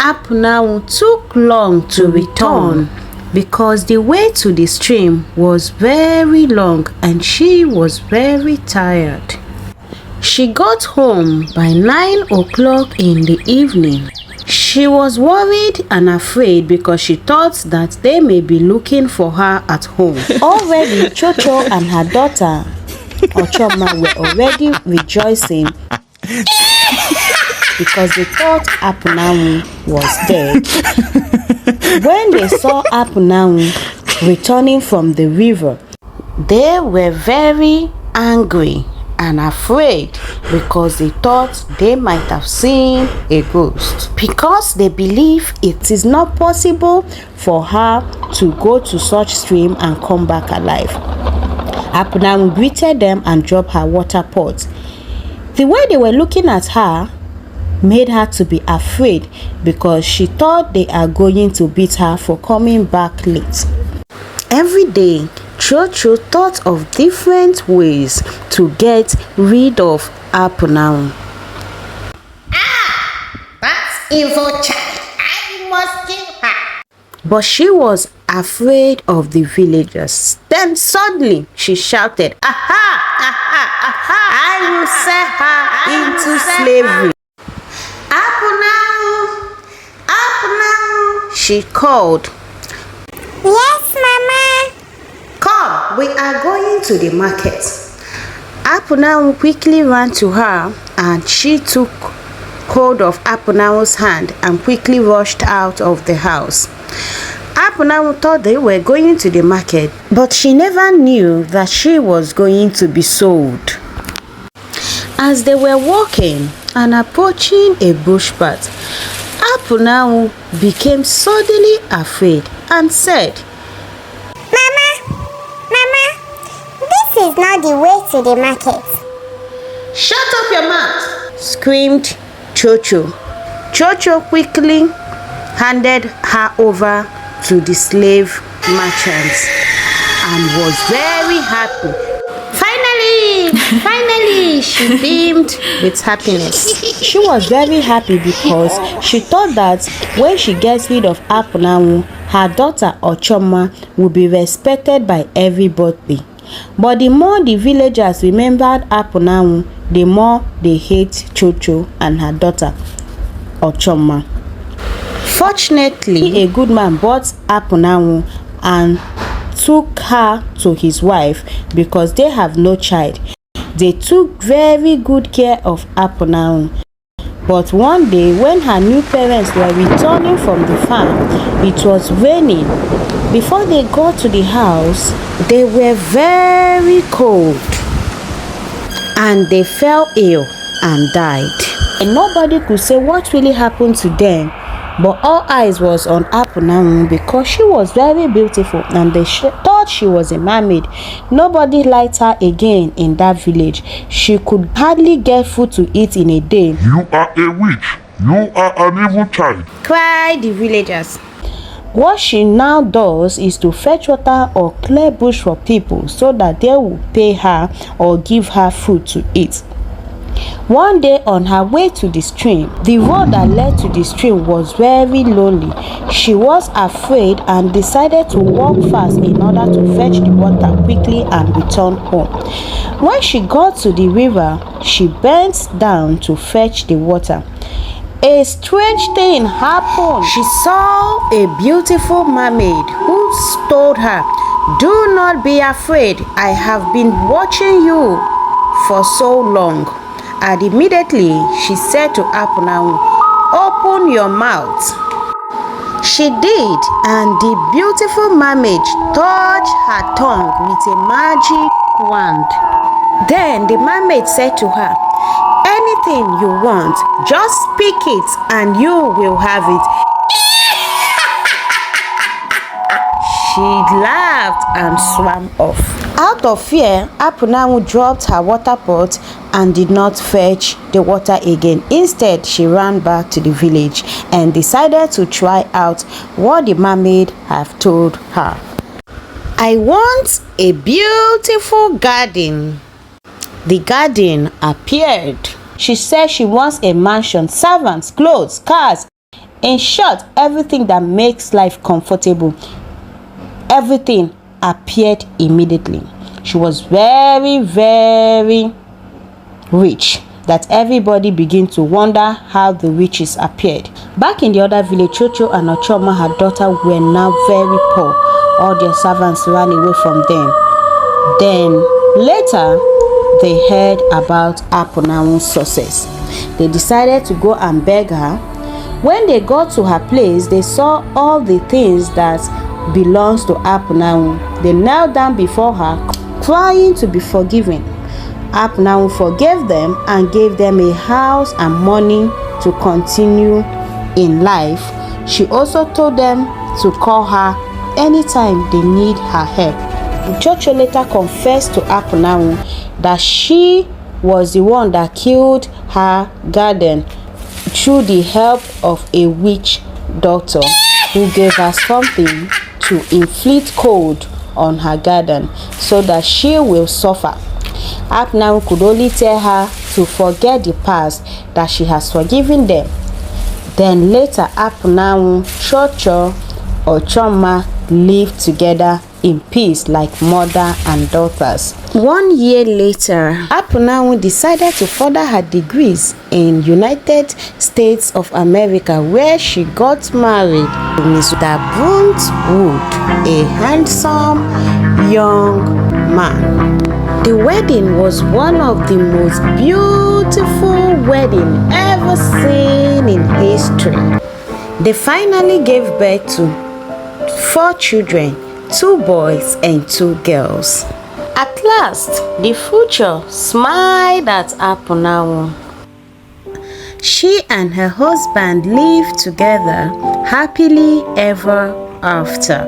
APUNANWU took long to return because the way to the stream was very long and she was very tired. She got home by 9 o'clock in the evening. She was worried and afraid because she thought that they may be looking for her at home. Already, Chocho and her daughter, Ochoma, were already rejoicing because they thought APUNANWU was dead. When they saw APUNANWU returning from the river, they were very angry and afraid because they thought they might have seen a ghost. Because they believe it is not possible for her to go to such stream and come back alive. APUNANWU greeted them and dropped her water pot. The way they were looking at her made her to be afraid because she thought they are going to beat her for coming back late. Every day, Chocho thought of different ways to get rid of APUNANWU. That's evil child. I must kill her. But she was afraid of the villagers. Then suddenly she shouted, "Aha! Aha! Aha! I will sell her into slavery." APUNANWU! APUNANWU! She called. Yes, Mama. Come, we are going to the market. APUNANWU quickly ran to her and she took hold of APUNANWU's hand and quickly rushed out of the house. APUNANWU thought they were going to the market, but she never knew that she was going to be sold. As they were walking and approaching a bush path, APUNANWU became suddenly afraid and said, This is not the way to the market. "Shut up your mouth!" screamed Chocho. Chocho quickly handed her over to the slave merchants and was very happy. Finally, she beamed with happiness. She was very happy because she thought that when she gets rid of APUNANWU, her daughter Ochoma will be respected by everybody. But the more the villagers remembered APUNANWU, the more they hate Chocho and her daughter Ochoma. Fortunately, a good man bought APUNANWU and took her to his wife because they have no child. They took very good care of APUNANWU. But one day, when her new parents were returning from the farm, it was raining. Before they got to the house, they were very cold and they fell ill and died. And nobody could say what really happened to them, but all eyes was on APUNANWU because she was very beautiful and they thought she was a mermaid. Nobody liked her again in that village. She could hardly get food to eat in a day. "You are a witch. You are an evil child," cried the villagers. What she now does is to fetch water or clear bush for people so that they will pay her or give her food to eat. One day on her way to the stream, the road that led to the stream was very lonely. She was afraid and decided to walk fast in order to fetch the water quickly and return home. When she got to the river, she bent down to fetch the water. A strange thing happened. She saw a beautiful mermaid who told her, "Do not be afraid. I have been watching you for so long." And immediately she said to APUNANWU, "Open your mouth." She did, and the beautiful mermaid touched her tongue with a magic wand. Then the mermaid said to her, "Anything you want, just speak it and you will have it." She laughed and swam off. Out of fear, APUNANWU dropped her water pot and did not fetch the water again. Instead, she ran back to the village and decided to try out what the mermaid had told her. "I want a beautiful garden." The garden appeared. She said she wants a mansion, servants, clothes, cars, In short, everything that makes life comfortable, everything appeared immediately. She was very, very rich that everybody began to wonder how the witches appeared. Back in the other village, Chocho and Ochoma, her daughter, were now very poor. All their servants ran away from them. Then later, they heard about APUNANWU's success. They decided to go and beg her. When they got to her place, they saw all the things that belongs to APUNANWU. They knelt down before her, crying to be forgiven. APUNANWU forgave them and gave them a house and money to continue in life. She also told them to call her anytime they need her help. Chocho later confessed to APUNANWU that she was the one that killed her garden through the help of a witch doctor who gave her something to inflict cold on her garden so that she will suffer. APUNANWU could only tell her to forget the past, that she has forgiven them. Then later, APUNANWU, Chocho, Ochoma lived together in peace like mother and daughters. 1 year later, APUNANWU decided to further her degrees in United States of America, where she got married to Mr. Wood, a handsome young man. The wedding was one of the most beautiful weddings ever seen in history. They finally gave birth to 4 children, 2 boys and 2 girls. At last, the future smiled at APUNANWU. She and her husband lived together happily ever after.